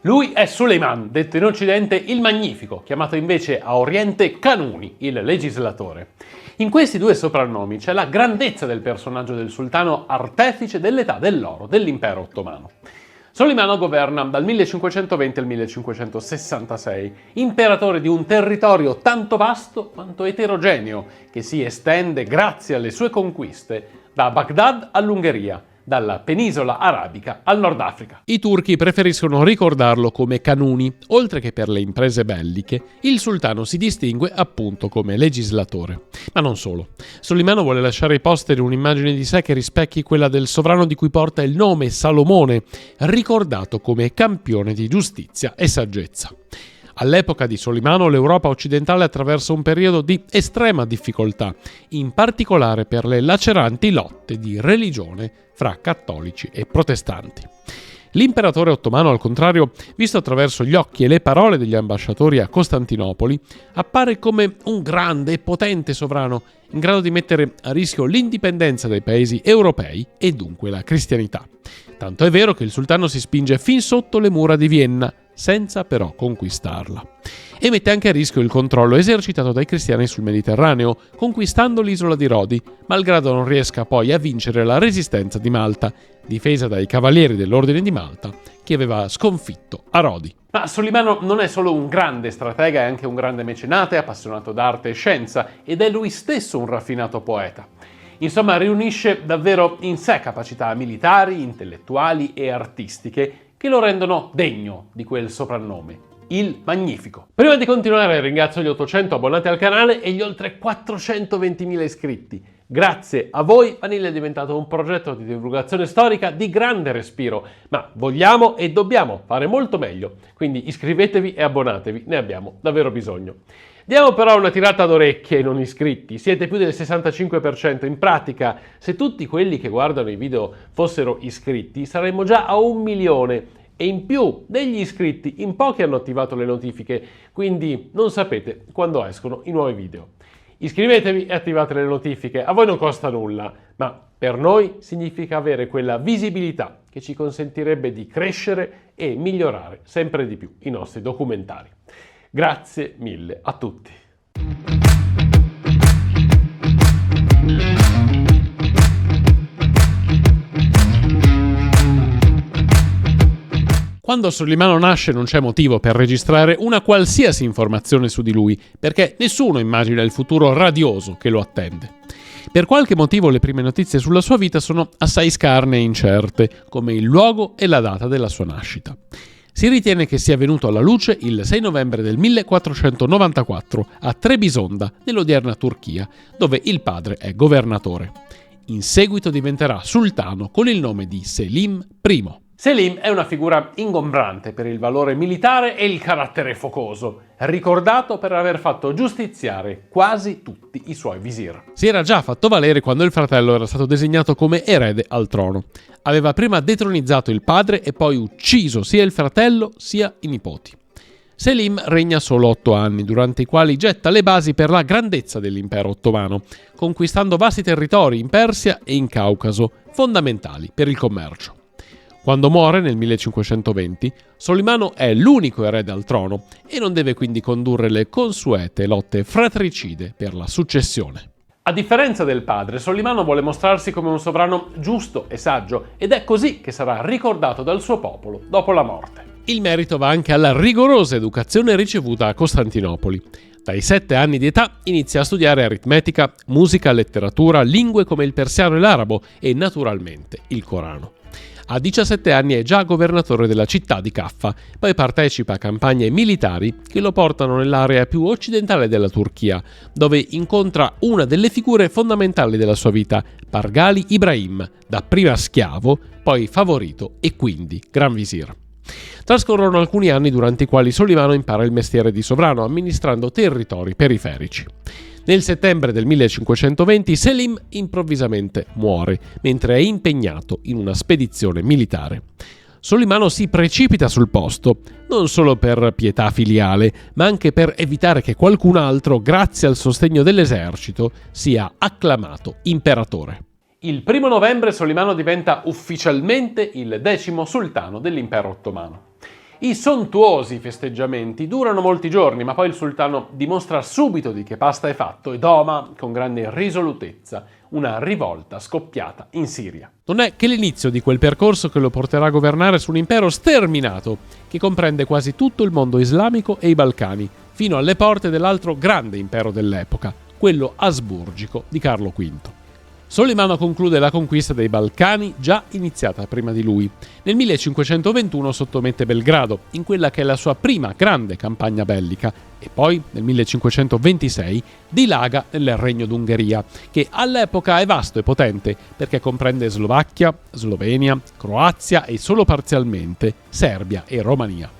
Lui è Suleiman, detto in Occidente il Magnifico, chiamato invece a Oriente Kanuni, il legislatore. In questi due soprannomi c'è la grandezza del personaggio del sultano artefice dell'età dell'oro dell'impero ottomano. Solimano governa dal 1520 al 1566, imperatore di un territorio tanto vasto quanto eterogeneo, che si estende grazie alle sue conquiste da Baghdad all'Ungheria, dalla penisola arabica al Nord Africa. I turchi preferiscono ricordarlo come Kanuni. Oltre che per le imprese belliche, il sultano si distingue appunto come legislatore. Ma non solo. Solimano vuole lasciare ai posteri un'immagine di sé che rispecchi quella del sovrano di cui porta il nome, Salomone, ricordato come campione di giustizia e saggezza. All'epoca di Solimano l'Europa occidentale attraversa un periodo di estrema difficoltà, in particolare per le laceranti lotte di religione fra cattolici e protestanti. L'imperatore ottomano, al contrario, visto attraverso gli occhi e le parole degli ambasciatori a Costantinopoli, appare come un grande e potente sovrano in grado di mettere a rischio l'indipendenza dei paesi europei e dunque la cristianità. Tanto è vero che il sultano si spinge fin sotto le mura di Vienna, senza però conquistarla. E mette anche a rischio il controllo esercitato dai cristiani sul Mediterraneo, conquistando l'isola di Rodi, malgrado non riesca poi a vincere la resistenza di Malta, difesa dai cavalieri dell'Ordine di Malta, che aveva sconfitto a Rodi. Ma Solimano non è solo un grande stratega, è anche un grande mecenate, appassionato d'arte e scienza, ed è lui stesso un raffinato poeta. Insomma, riunisce davvero in sé capacità militari, intellettuali e artistiche che lo rendono degno di quel soprannome, il Magnifico. Prima di continuare ringrazio gli 800 abbonati al canale e gli oltre 420.000 iscritti. Grazie a voi Vanilla è diventato un progetto di divulgazione storica di grande respiro, ma vogliamo e dobbiamo fare molto meglio, quindi iscrivetevi e abbonatevi, ne abbiamo davvero bisogno. Diamo però una tirata d'orecchie ai non iscritti, siete più del 65%, in pratica se tutti quelli che guardano i video fossero iscritti saremmo già a 1 milione e in più degli iscritti in pochi hanno attivato le notifiche, quindi non sapete quando escono i nuovi video. Iscrivetevi e attivate le notifiche, a voi non costa nulla, ma per noi significa avere quella visibilità che ci consentirebbe di crescere e migliorare sempre di più i nostri documentari. Grazie mille a tutti. Quando Solimano nasce non c'è motivo per registrare una qualsiasi informazione su di lui, perché nessuno immagina il futuro radioso che lo attende. Per qualche motivo le prime notizie sulla sua vita sono assai scarne e incerte, come il luogo e la data della sua nascita. Si ritiene che sia venuto alla luce il 6 novembre del 1494 a Trebisonda, nell'odierna Turchia, dove il padre è governatore. In seguito diventerà sultano con il nome di Selim I. Selim è una figura ingombrante per il valore militare e il carattere focoso, ricordato per aver fatto giustiziare quasi tutti i suoi visir. Si era già fatto valere quando il fratello era stato designato come erede al trono. Aveva prima detronizzato il padre e poi ucciso sia il fratello sia i nipoti. Selim regna solo 8 anni, durante i quali getta le basi per la grandezza dell'impero ottomano, conquistando vasti territori in Persia e in Caucaso, fondamentali per il commercio. Quando muore nel 1520, Solimano è l'unico erede al trono e non deve quindi condurre le consuete lotte fratricide per la successione. A differenza del padre, Solimano vuole mostrarsi come un sovrano giusto e saggio ed è così che sarà ricordato dal suo popolo dopo la morte. Il merito va anche alla rigorosa educazione ricevuta a Costantinopoli. Dai 7 anni di età inizia a studiare aritmetica, musica, letteratura, lingue come il persiano e l'arabo e naturalmente il Corano. A 17 anni è già governatore della città di Caffa, poi partecipa a campagne militari che lo portano nell'area più occidentale della Turchia, dove incontra una delle figure fondamentali della sua vita, Pargali Ibrahim, dapprima schiavo, poi favorito e quindi Gran Visir. Trascorrono alcuni anni durante i quali Solimano impara il mestiere di sovrano, amministrando territori periferici. Nel settembre del 1520 Selim improvvisamente muore, mentre è impegnato in una spedizione militare. Solimano si precipita sul posto, non solo per pietà filiale, ma anche per evitare che qualcun altro, grazie al sostegno dell'esercito, sia acclamato imperatore. Il 1 novembre Solimano diventa ufficialmente il 10° sultano dell'impero ottomano. I sontuosi festeggiamenti durano molti giorni, ma poi il sultano dimostra subito di che pasta è fatto e doma con grande risolutezza una rivolta scoppiata in Siria. Non è che l'inizio di quel percorso che lo porterà a governare su un impero sterminato, che comprende quasi tutto il mondo islamico e i Balcani, fino alle porte dell'altro grande impero dell'epoca, quello asburgico di Carlo V. Solimano conclude la conquista dei Balcani già iniziata prima di lui. Nel 1521 sottomette Belgrado, in quella che è la sua prima grande campagna bellica, e poi nel 1526 dilaga nel Regno d'Ungheria, che all'epoca è vasto e potente perché comprende Slovacchia, Slovenia, Croazia e solo parzialmente Serbia e Romania.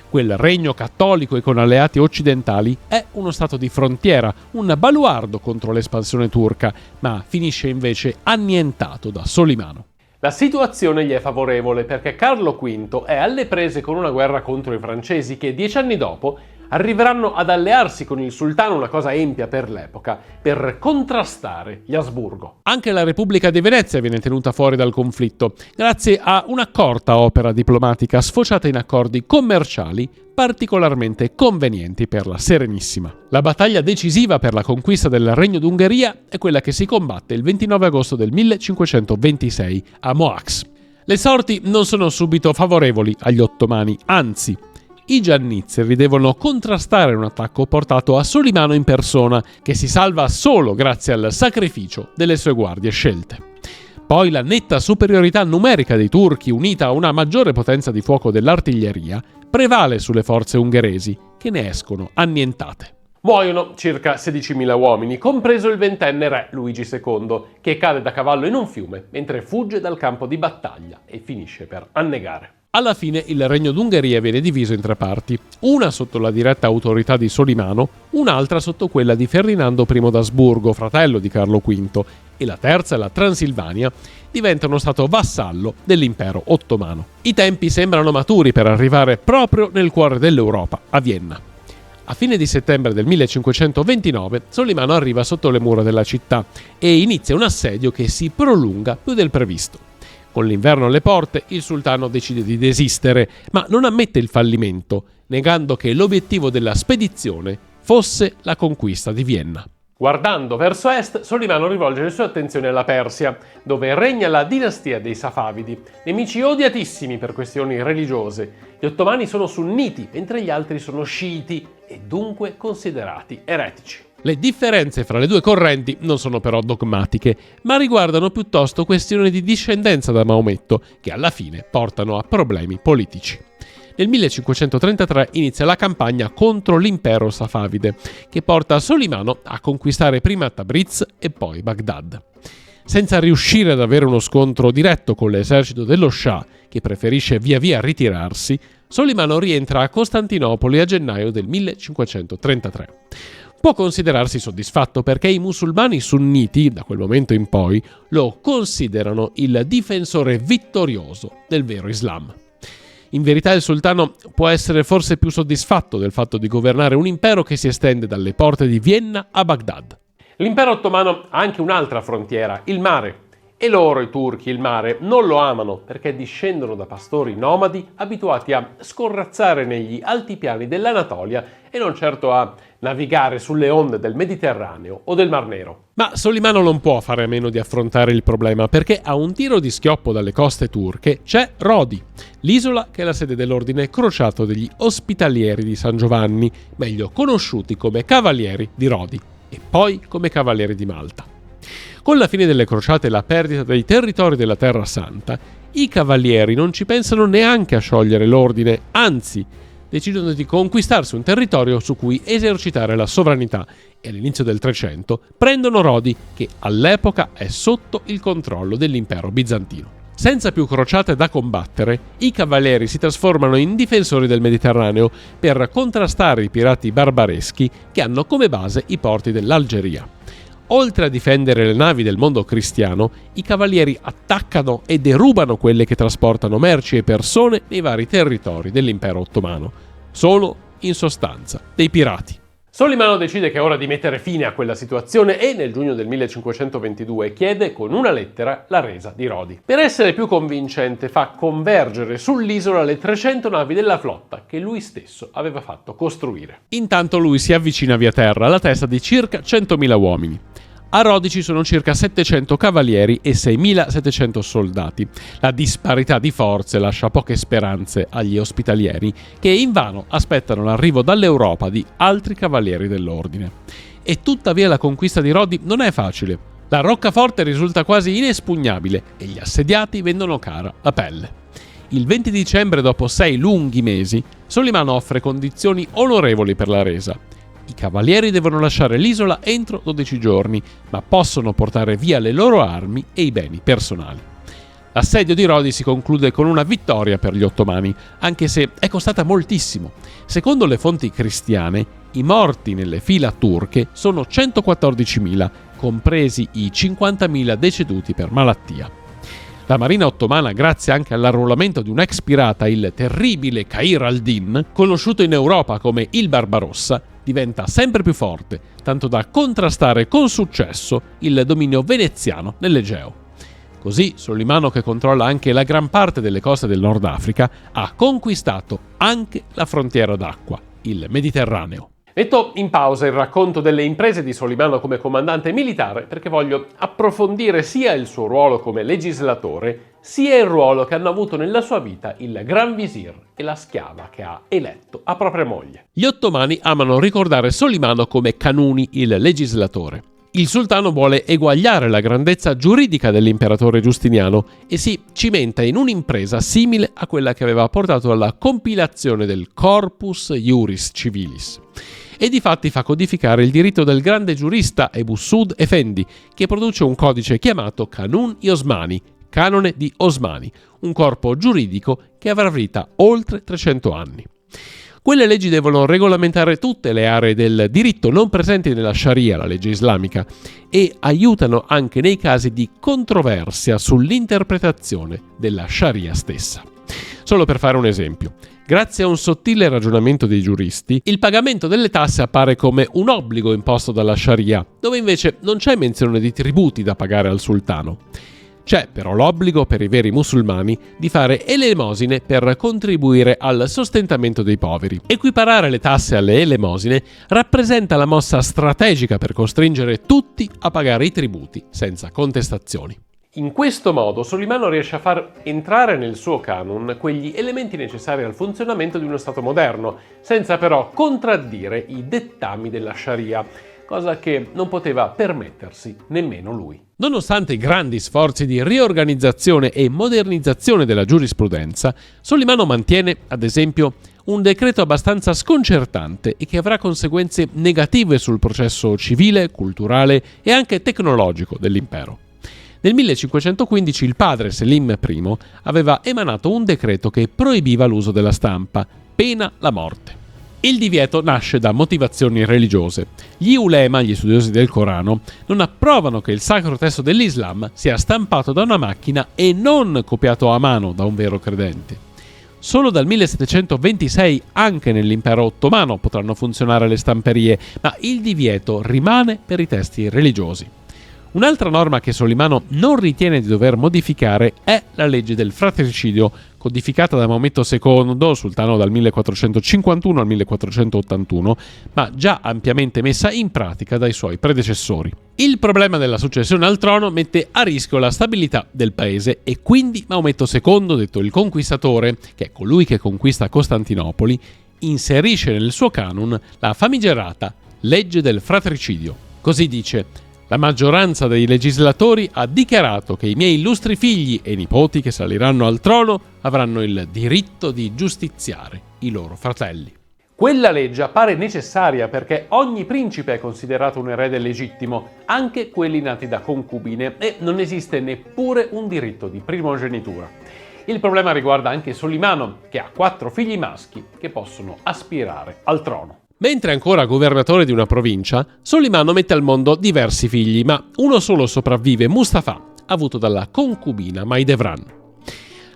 Quel regno cattolico e con alleati occidentali è uno stato di frontiera, un baluardo contro l'espansione turca, ma finisce invece annientato da Solimano. La situazione gli è favorevole perché Carlo V è alle prese con una guerra contro i francesi che 10 anni dopo arriveranno ad allearsi con il sultano, una cosa empia per l'epoca, per contrastare gli Asburgo. Anche la Repubblica di Venezia viene tenuta fuori dal conflitto, grazie a una corta opera diplomatica sfociata in accordi commerciali particolarmente convenienti per la Serenissima. La battaglia decisiva per la conquista del Regno d'Ungheria è quella che si combatte il 29 agosto del 1526 a Mohacs. Le sorti non sono subito favorevoli agli ottomani, anzi, i giannizzeri devono contrastare un attacco portato a Solimano in persona, che si salva solo grazie al sacrificio delle sue guardie scelte. Poi la netta superiorità numerica dei turchi, unita a una maggiore potenza di fuoco dell'artiglieria, prevale sulle forze ungheresi, che ne escono annientate. Muoiono circa 16.000 uomini, compreso il ventenne re Luigi II, che cade da cavallo in un fiume mentre fugge dal campo di battaglia e finisce per annegare. Alla fine il Regno d'Ungheria viene diviso in 3 parti, una sotto la diretta autorità di Solimano, un'altra sotto quella di Ferdinando I d'Asburgo, fratello di Carlo V, e la terza, la Transilvania, diventa uno stato vassallo dell'impero ottomano. I tempi sembrano maturi per arrivare proprio nel cuore dell'Europa, a Vienna. A fine di settembre del 1529 Solimano arriva sotto le mura della città e inizia un assedio che si prolunga più del previsto. Con l'inverno alle porte, il sultano decide di desistere, ma non ammette il fallimento, negando che l'obiettivo della spedizione fosse la conquista di Vienna. Guardando verso est, Solimano rivolge le sue attenzioni alla Persia, dove regna la dinastia dei Safavidi, nemici odiatissimi per questioni religiose. Gli ottomani sono sunniti, mentre gli altri sono sciiti e dunque considerati eretici. Le differenze fra le due correnti non sono però dogmatiche, ma riguardano piuttosto questioni di discendenza da Maometto, che alla fine portano a problemi politici. Nel 1533 inizia la campagna contro l'impero safavide, che porta Solimano a conquistare prima Tabriz e poi Baghdad. Senza riuscire ad avere uno scontro diretto con l'esercito dello Shah, che preferisce via via ritirarsi, Solimano rientra a Costantinopoli a gennaio del 1533. Può considerarsi soddisfatto perché i musulmani sunniti, da quel momento in poi, lo considerano il difensore vittorioso del vero Islam. In verità il sultano può essere forse più soddisfatto del fatto di governare un impero che si estende dalle porte di Vienna a Baghdad. L'impero ottomano ha anche un'altra frontiera, il mare. E loro, i turchi, il mare, non lo amano perché discendono da pastori nomadi abituati a scorrazzare negli altipiani dell'Anatolia e non certo a navigare sulle onde del Mediterraneo o del Mar Nero. Ma Solimano non può fare a meno di affrontare il problema perché a un tiro di schioppo dalle coste turche c'è Rodi, l'isola che è la sede dell'ordine crociato degli Ospitalieri di San Giovanni, meglio conosciuti come Cavalieri di Rodi e poi come Cavalieri di Malta. Con la fine delle crociate e la perdita dei territori della Terra Santa, i cavalieri non ci pensano neanche a sciogliere l'ordine, anzi, decidono di conquistarsi un territorio su cui esercitare la sovranità e all'inizio del 300 prendono Rodi, che all'epoca è sotto il controllo dell'impero bizantino. Senza più crociate da combattere, i cavalieri si trasformano in difensori del Mediterraneo per contrastare i pirati barbareschi che hanno come base i porti dell'Algeria. Oltre a difendere le navi del mondo cristiano, i cavalieri attaccano e derubano quelle che trasportano merci e persone nei vari territori dell'impero ottomano. Sono, in sostanza, dei pirati. Solimano decide che è ora di mettere fine a quella situazione e nel giugno del 1522 chiede con una lettera la resa di Rodi. Per essere più convincente fa convergere sull'isola le 300 navi della flotta che lui stesso aveva fatto costruire. Intanto lui si avvicina via terra alla testa di circa 100.000 uomini. A Rodi ci sono circa 700 cavalieri e 6.700 soldati. La disparità di forze lascia poche speranze agli ospitalieri, che invano aspettano l'arrivo dall'Europa di altri cavalieri dell'ordine. E tuttavia la conquista di Rodi non è facile. La roccaforte risulta quasi inespugnabile e gli assediati vendono cara la pelle. Il 20 dicembre, dopo 6 lunghi mesi, Solimano offre condizioni onorevoli per la resa. I cavalieri devono lasciare l'isola entro 12 giorni, ma possono portare via le loro armi e i beni personali. L'assedio di Rodi si conclude con una vittoria per gli ottomani, anche se è costata moltissimo. Secondo le fonti cristiane, i morti nelle fila turche sono 114.000, compresi i 50.000 deceduti per malattia. La marina ottomana, grazie anche all'arruolamento di un ex pirata, il terribile Khayr al-Din, conosciuto in Europa come il Barbarossa, diventa sempre più forte, tanto da contrastare con successo il dominio veneziano nell'Egeo. Così Solimano, che controlla anche la gran parte delle coste del Nord Africa, ha conquistato anche la frontiera d'acqua, il Mediterraneo. Metto in pausa il racconto delle imprese di Solimano come comandante militare perché voglio approfondire sia il suo ruolo come legislatore, sia il ruolo che hanno avuto nella sua vita il Gran Visir e la schiava che ha eletto a propria moglie. Gli ottomani amano ricordare Solimano come Kanuni, il legislatore. Il sultano vuole eguagliare la grandezza giuridica dell'imperatore Giustiniano e si cimenta in un'impresa simile a quella che aveva portato alla compilazione del Corpus Iuris Civilis. E difatti fa codificare il diritto del grande giurista Ebu Sud Efendi, che produce un codice chiamato Kanun-i Osmani, canone di Osmani, un corpo giuridico che avrà vita oltre 300 anni. Quelle leggi devono regolamentare tutte le aree del diritto non presenti nella Sharia, la legge islamica, e aiutano anche nei casi di controversia sull'interpretazione della Sharia stessa. Solo per fare un esempio, grazie a un sottile ragionamento dei giuristi, il pagamento delle tasse appare come un obbligo imposto dalla Sharia, dove invece non c'è menzione di tributi da pagare al sultano. C'è però l'obbligo per i veri musulmani di fare elemosine per contribuire al sostentamento dei poveri. Equiparare le tasse alle elemosine rappresenta la mossa strategica per costringere tutti a pagare i tributi senza contestazioni. In questo modo Solimano riesce a far entrare nel suo canon quegli elementi necessari al funzionamento di uno Stato moderno, senza però contraddire i dettami della Sharia, cosa che non poteva permettersi nemmeno lui. Nonostante i grandi sforzi di riorganizzazione e modernizzazione della giurisprudenza, Solimano mantiene, ad esempio, un decreto abbastanza sconcertante e che avrà conseguenze negative sul processo civile, culturale e anche tecnologico dell'impero. Nel 1515 il padre Selim I aveva emanato un decreto che proibiva l'uso della stampa, pena la morte. Il divieto nasce da motivazioni religiose. Gli ulema, gli studiosi del Corano, non approvano che il sacro testo dell'Islam sia stampato da una macchina e non copiato a mano da un vero credente. Solo dal 1726 anche nell'impero ottomano potranno funzionare le stamperie, ma il divieto rimane per i testi religiosi. Un'altra norma che Solimano non ritiene di dover modificare è la legge del fratricidio, codificata da Maometto II, sultano dal 1451 al 1481, ma già ampiamente messa in pratica dai suoi predecessori. Il problema della successione al trono mette a rischio la stabilità del paese e quindi Maometto II, detto il Conquistatore, che è colui che conquista Costantinopoli, inserisce nel suo canon la famigerata legge del fratricidio. Così dice: la maggioranza dei legislatori ha dichiarato che i miei illustri figli e nipoti che saliranno al trono avranno il diritto di giustiziare i loro fratelli. Quella legge appare necessaria perché ogni principe è considerato un erede legittimo, anche quelli nati da concubine, e non esiste neppure un diritto di primogenitura. Il problema riguarda anche Solimano, che ha 4 figli maschi che possono aspirare al trono. Mentre ancora governatore di una provincia, Solimano mette al mondo diversi figli, ma uno solo sopravvive, Mustafa, avuto dalla concubina Maidevran.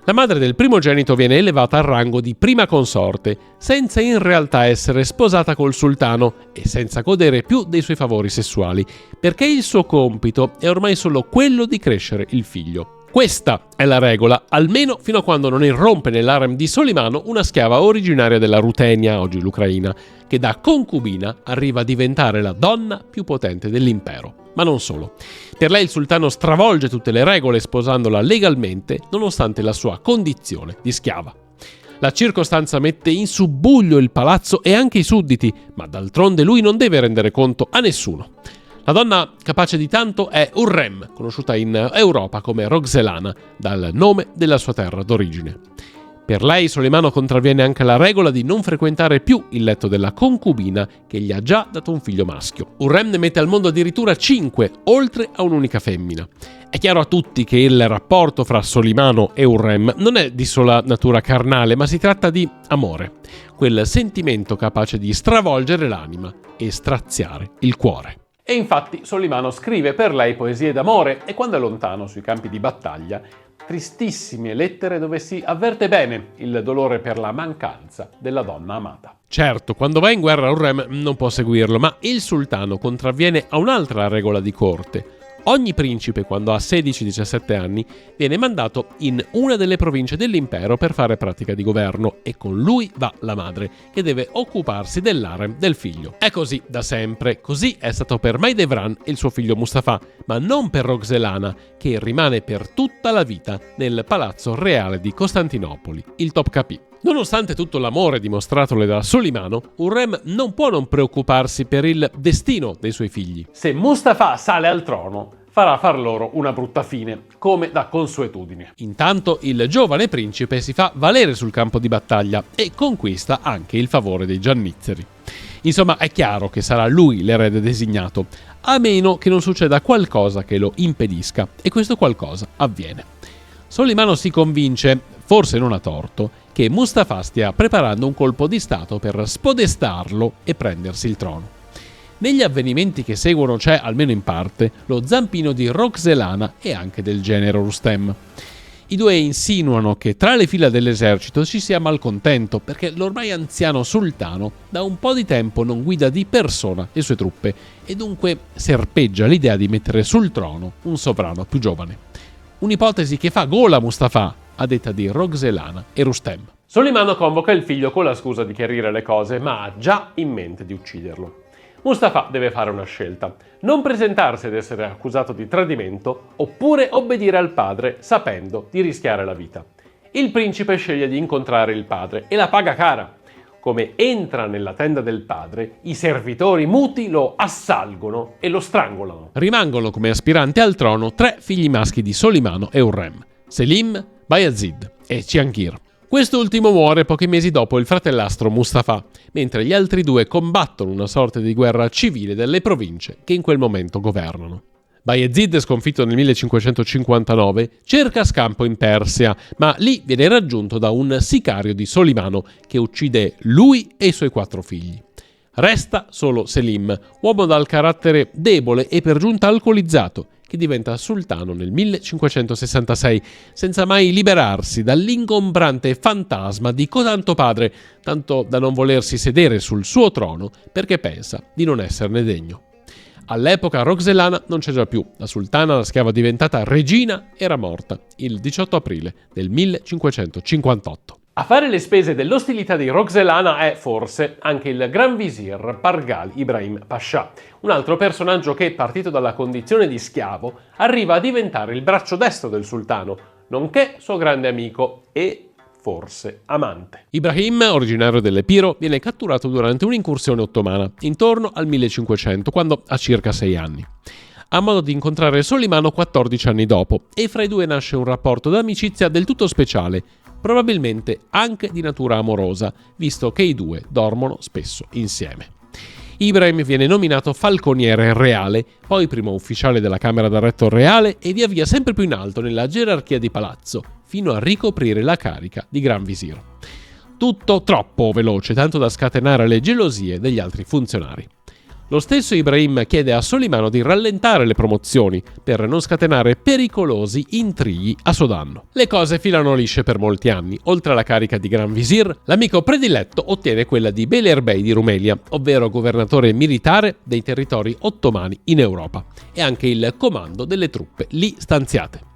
La madre del primogenito viene elevata al rango di prima consorte, senza in realtà essere sposata col sultano e senza godere più dei suoi favori sessuali, perché il suo compito è ormai solo quello di crescere il figlio. Questa è la regola, almeno fino a quando non irrompe nell'harem di Solimano una schiava originaria della Rutenia, oggi l'Ucraina, che da concubina arriva a diventare la donna più potente dell'impero. Ma non solo. Per lei il sultano stravolge tutte le regole sposandola legalmente, nonostante la sua condizione di schiava. La circostanza mette in subbuglio il palazzo e anche i sudditi, ma d'altronde lui non deve rendere conto a nessuno. La donna capace di tanto è Hurrem, conosciuta in Europa come Roxelana, dal nome della sua terra d'origine. Per lei Solimano contravviene anche la regola di non frequentare più il letto della concubina che gli ha già dato un figlio maschio. Hurrem ne mette al mondo addirittura 5, oltre a un'unica femmina. È chiaro a tutti che il rapporto fra Solimano e Hurrem non è di sola natura carnale, ma si tratta di amore, quel sentimento capace di stravolgere l'anima e straziare il cuore. E infatti Solimano scrive per lei poesie d'amore e quando è lontano sui campi di battaglia tristissime lettere dove si avverte bene il dolore per la mancanza della donna amata. Certo, quando va in guerra Hurrem non può seguirlo, ma il sultano contravviene a un'altra regola di corte. Ogni principe, quando ha 16-17 anni, viene mandato in una delle province dell'impero per fare pratica di governo e con lui va la madre, che deve occuparsi dell'harem del figlio. È così da sempre, così è stato per Mahidevran e il suo figlio Mustafa, ma non per Roxelana, che rimane per tutta la vita nel palazzo reale di Costantinopoli, il Topkapi. Nonostante tutto l'amore dimostratole da Solimano, Hurrem non può non preoccuparsi per il destino dei suoi figli. Se Mustafa sale al trono, farà far loro una brutta fine, come da consuetudine. Intanto il giovane principe si fa valere sul campo di battaglia e conquista anche il favore dei giannizzeri. Insomma, è chiaro che sarà lui l'erede designato, a meno che non succeda qualcosa che lo impedisca, e questo qualcosa avviene. Solimano si convince, forse non a torto, che Mustafa stia preparando un colpo di stato per spodestarlo e prendersi il trono. Negli avvenimenti che seguono c'è, almeno in parte, lo zampino di Roxelana e anche del genero Rustem. I due insinuano che tra le fila dell'esercito ci sia malcontento perché l'ormai anziano sultano da un po' di tempo non guida di persona le sue truppe e dunque serpeggia l'idea di mettere sul trono un sovrano più giovane. Un'ipotesi che fa gola a Mustafa, a detta di Roxelana e Rustem. Solimano convoca il figlio con la scusa di chiarire le cose, ma ha già in mente di ucciderlo. Mustafa deve fare una scelta: non presentarsi ed essere accusato di tradimento, oppure obbedire al padre sapendo di rischiare la vita. Il principe sceglie di incontrare il padre e la paga cara. Come entra nella tenda del padre, i servitori muti lo assalgono e lo strangolano. Rimangono come aspiranti al trono 3 figli maschi di Solimano e Hurrem: Selim, Bayazid e Ciankir. Quest'ultimo muore pochi mesi dopo il fratellastro Mustafa, mentre gli altri 2 combattono una sorta di guerra civile delle province che in quel momento governano. Bayezid, sconfitto nel 1559, cerca scampo in Persia, ma lì viene raggiunto da un sicario di Solimano che uccide lui e i suoi 4 figli. Resta solo Selim, uomo dal carattere debole e per giunta alcolizzato, che diventa sultano nel 1566, senza mai liberarsi dall'ingombrante fantasma di cotanto padre, tanto da non volersi sedere sul suo trono perché pensa di non esserne degno. All'epoca Roxelana non c'è già più, la sultana, la schiava diventata regina, era morta il 18 aprile del 1558. A fare le spese dell'ostilità di Roxelana è forse anche il Gran Visir Pargal Ibrahim Pascià, un altro personaggio che, partito dalla condizione di schiavo, arriva a diventare il braccio destro del sultano, nonché suo grande amico e forse amante. Ibrahim, originario dell'Epiro, viene catturato durante un'incursione ottomana, intorno al 1500, quando ha circa 6 anni. Ha modo di incontrare Solimano 14 anni dopo e fra i due nasce un rapporto d'amicizia del tutto speciale, probabilmente anche di natura amorosa, visto che i due dormono spesso insieme. Ibrahim viene nominato falconiere reale, poi primo ufficiale della Camera da Retto reale e via via sempre più in alto nella gerarchia di palazzo, fino a ricoprire la carica di Gran Visir. Tutto troppo veloce, tanto da scatenare le gelosie degli altri funzionari. Lo stesso Ibrahim chiede a Solimano di rallentare le promozioni per non scatenare pericolosi intrighi a suo danno. Le cose filano lisce per molti anni. Oltre alla carica di Gran Visir, l'amico prediletto ottiene quella di Beylerbey di Rumelia, ovvero governatore militare dei territori ottomani in Europa, e anche il comando delle truppe lì stanziate.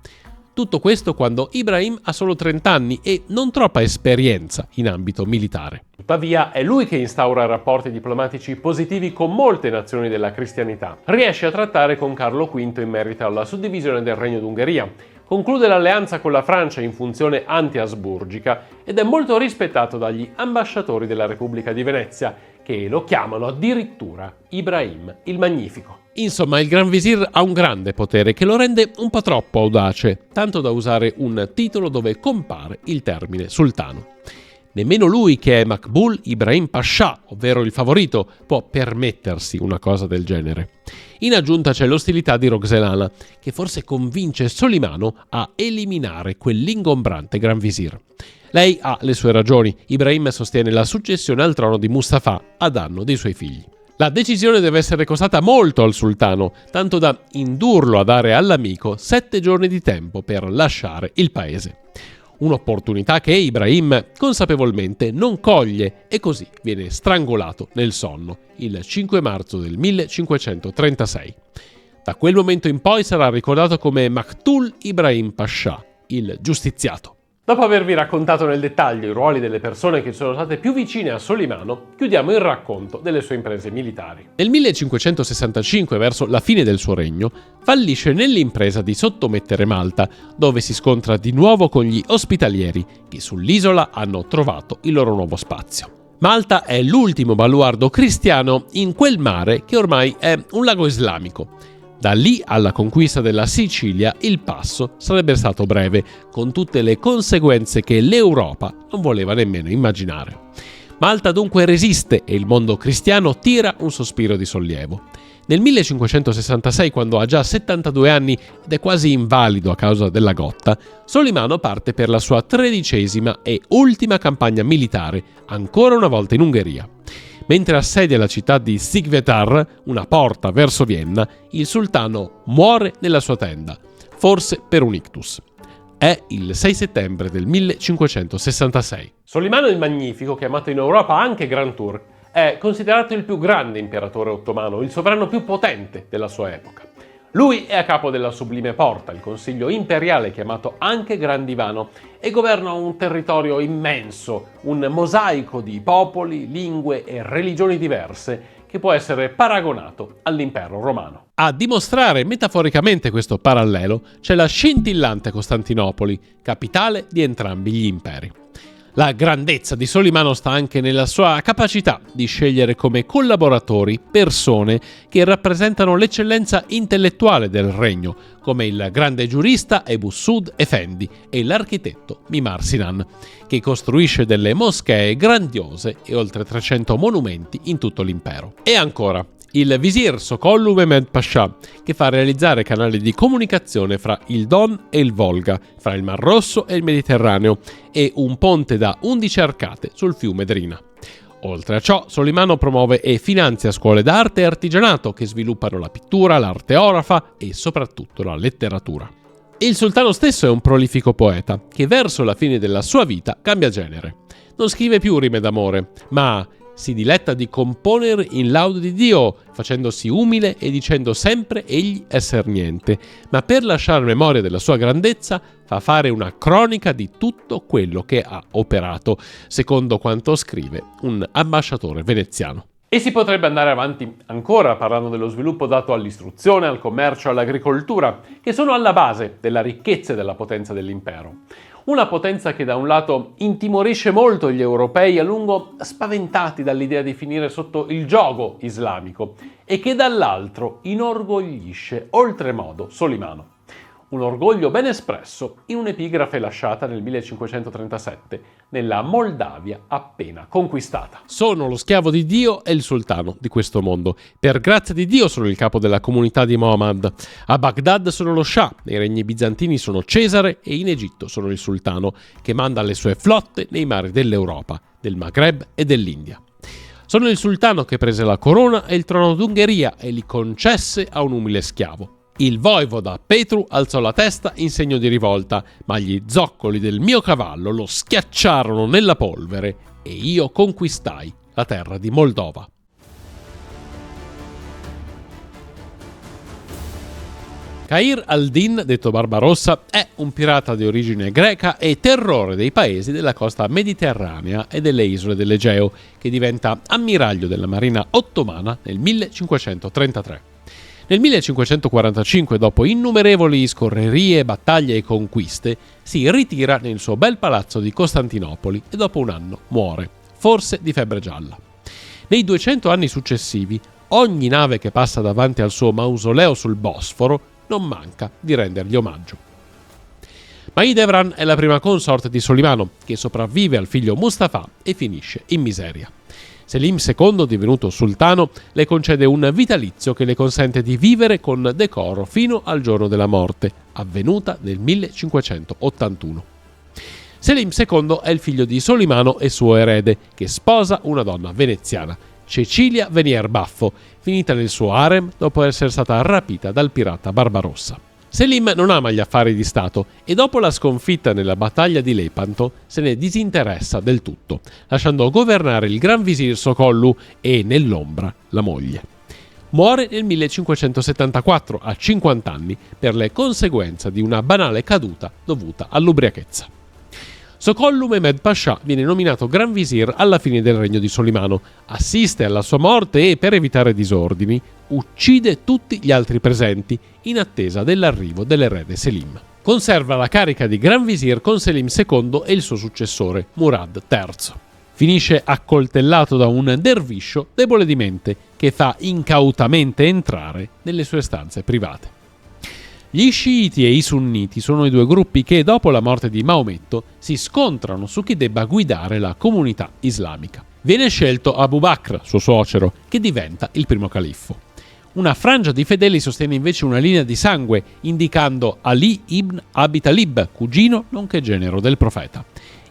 Tutto questo quando Ibrahim ha solo 30 anni e non troppa esperienza in ambito militare. Tuttavia è lui che instaura rapporti diplomatici positivi con molte nazioni della cristianità. Riesce a trattare con Carlo V in merito alla suddivisione del Regno d'Ungheria, conclude l'alleanza con la Francia in funzione anti-asburgica ed è molto rispettato dagli ambasciatori della Repubblica di Venezia, che lo chiamano addirittura Ibrahim il Magnifico. Insomma, il Gran Visir ha un grande potere che lo rende un po' troppo audace, tanto da usare un titolo dove compare il termine sultano. Nemmeno lui, che è Makbul Ibrahim Pascià, ovvero il favorito, può permettersi una cosa del genere. In aggiunta c'è l'ostilità di Roxelana, che forse convince Solimano a eliminare quell'ingombrante Gran Visir. Lei ha le sue ragioni. Ibrahim sostiene la successione al trono di Mustafa a danno dei suoi figli. La decisione deve essere costata molto al sultano, tanto da indurlo a dare all'amico 7 giorni di tempo per lasciare il paese. Un'opportunità che Ibrahim consapevolmente non coglie e così viene strangolato nel sonno il 5 marzo del 1536. Da quel momento in poi sarà ricordato come Maktul Ibrahim Pascià, il giustiziato. Dopo avervi raccontato nel dettaglio i ruoli delle persone che sono state più vicine a Solimano, chiudiamo il racconto delle sue imprese militari. Nel 1565, verso la fine del suo regno, fallisce nell'impresa di sottomettere Malta, dove si scontra di nuovo con gli ospitalieri, che sull'isola hanno trovato il loro nuovo spazio. Malta è l'ultimo baluardo cristiano in quel mare che ormai è un lago islamico. Da lì alla conquista della Sicilia il passo sarebbe stato breve, con tutte le conseguenze che l'Europa non voleva nemmeno immaginare. Malta dunque resiste e il mondo cristiano tira un sospiro di sollievo. Nel 1566, quando ha già 72 anni ed è quasi invalido a causa della gotta, Solimano parte per la sua 13ª e ultima campagna militare, ancora una volta in Ungheria. Mentre assedia la città di Sigvetar, una porta verso Vienna, il sultano muore nella sua tenda, forse per un ictus. È il 6 settembre del 1566. Solimano il Magnifico, chiamato in Europa anche Gran Turk, è considerato il più grande imperatore ottomano, il sovrano più potente della sua epoca. Lui è a capo della Sublime Porta, il consiglio imperiale chiamato anche Gran Divano, e governa un territorio immenso, un mosaico di popoli, lingue e religioni diverse che può essere paragonato all'impero romano. A dimostrare metaforicamente questo parallelo c'è la scintillante Costantinopoli, capitale di entrambi gli imperi. La grandezza di Solimano sta anche nella sua capacità di scegliere come collaboratori persone che rappresentano l'eccellenza intellettuale del regno, come il grande giurista Ebu Sud Effendi e l'architetto Mimar Sinan, che costruisce delle moschee grandiose e oltre 300 monumenti in tutto l'impero. E ancora, il visir Sokollu Mehmed Pascià, che fa realizzare canali di comunicazione fra il Don e il Volga, fra il Mar Rosso e il Mediterraneo, e un ponte da 11 arcate sul fiume Drina. Oltre a ciò, Solimano promuove e finanzia scuole d'arte e artigianato che sviluppano la pittura, l'arte orafa e soprattutto la letteratura. Il sultano stesso è un prolifico poeta, che verso la fine della sua vita cambia genere. Non scrive più rime d'amore, ma si diletta di componere in laude di Dio, facendosi umile e dicendo sempre egli esser niente, ma per lasciare memoria della sua grandezza fa fare una cronica di tutto quello che ha operato, secondo quanto scrive un ambasciatore veneziano. E si potrebbe andare avanti ancora parlando dello sviluppo dato all'istruzione, al commercio, all'agricoltura, che sono alla base della ricchezza e della potenza dell'impero. Una potenza che da un lato intimorisce molto gli europei, a lungo spaventati dall'idea di finire sotto il giogo islamico, e che dall'altro inorgoglisce oltremodo Solimano. Un orgoglio ben espresso in un'epigrafe lasciata nel 1537 nella Moldavia appena conquistata. Sono lo schiavo di Dio e il sultano di questo mondo. Per grazia di Dio sono il capo della comunità di Mohammed. A Baghdad sono lo Shah, nei regni bizantini sono Cesare e in Egitto sono il sultano che manda le sue flotte nei mari dell'Europa, del Maghreb e dell'India. Sono il sultano che prese la corona e il trono d'Ungheria e li concesse a un umile schiavo. Il voivoda Petru alzò la testa in segno di rivolta, ma gli zoccoli del mio cavallo lo schiacciarono nella polvere e io conquistai la terra di Moldova. Khayr al-Din, detto Barbarossa, è un pirata di origine greca e terrore dei paesi della costa mediterranea e delle isole dell'Egeo, che diventa ammiraglio della marina ottomana nel 1533. Nel 1545, dopo innumerevoli scorrerie, battaglie e conquiste, si ritira nel suo bel palazzo di Costantinopoli e dopo un anno muore, forse di febbre gialla. Nei 200 anni successivi, ogni nave che passa davanti al suo mausoleo sul Bosforo non manca di rendergli omaggio. Mahidevran è la prima consorte di Solimano, che sopravvive al figlio Mustafa e finisce in miseria. Selim II, divenuto sultano, le concede un vitalizio che le consente di vivere con decoro fino al giorno della morte, avvenuta nel 1581. Selim II è il figlio di Solimano e suo erede, che sposa una donna veneziana, Cecilia Venier Baffo, finita nel suo harem dopo essere stata rapita dal pirata Barbarossa. Selim non ama gli affari di Stato e dopo la sconfitta nella battaglia di Lepanto se ne disinteressa del tutto, lasciando governare il Gran Visir Sokollu e, nell'ombra, la moglie. Muore nel 1574 a 50 anni per le conseguenze di una banale caduta dovuta all'ubriachezza. Sokollu Mehmed Pascià viene nominato Gran Visir alla fine del regno di Solimano, assiste alla sua morte e, per evitare disordini, uccide tutti gli altri presenti in attesa dell'arrivo dell'erede Selim. Conserva la carica di Gran Visir con Selim II e il suo successore Murad III. Finisce accoltellato da un derviscio debole di mente che fa incautamente entrare nelle sue stanze private. Gli sciiti e i sunniti sono i due gruppi che, dopo la morte di Maometto, si scontrano su chi debba guidare la comunità islamica. Viene scelto Abu Bakr, suo suocero, che diventa il primo califfo. Una frangia di fedeli sostiene invece una linea di sangue, indicando Ali ibn Abi Talib, cugino nonché genero del profeta.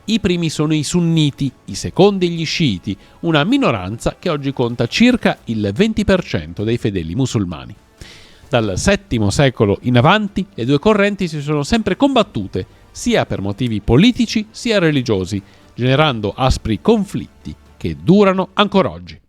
I primi sono i sunniti, i secondi gli sciiti, una minoranza che oggi conta circa il 20% dei fedeli musulmani. Dal VII secolo in avanti le due correnti si sono sempre combattute, sia per motivi politici sia religiosi, generando aspri conflitti che durano ancora oggi.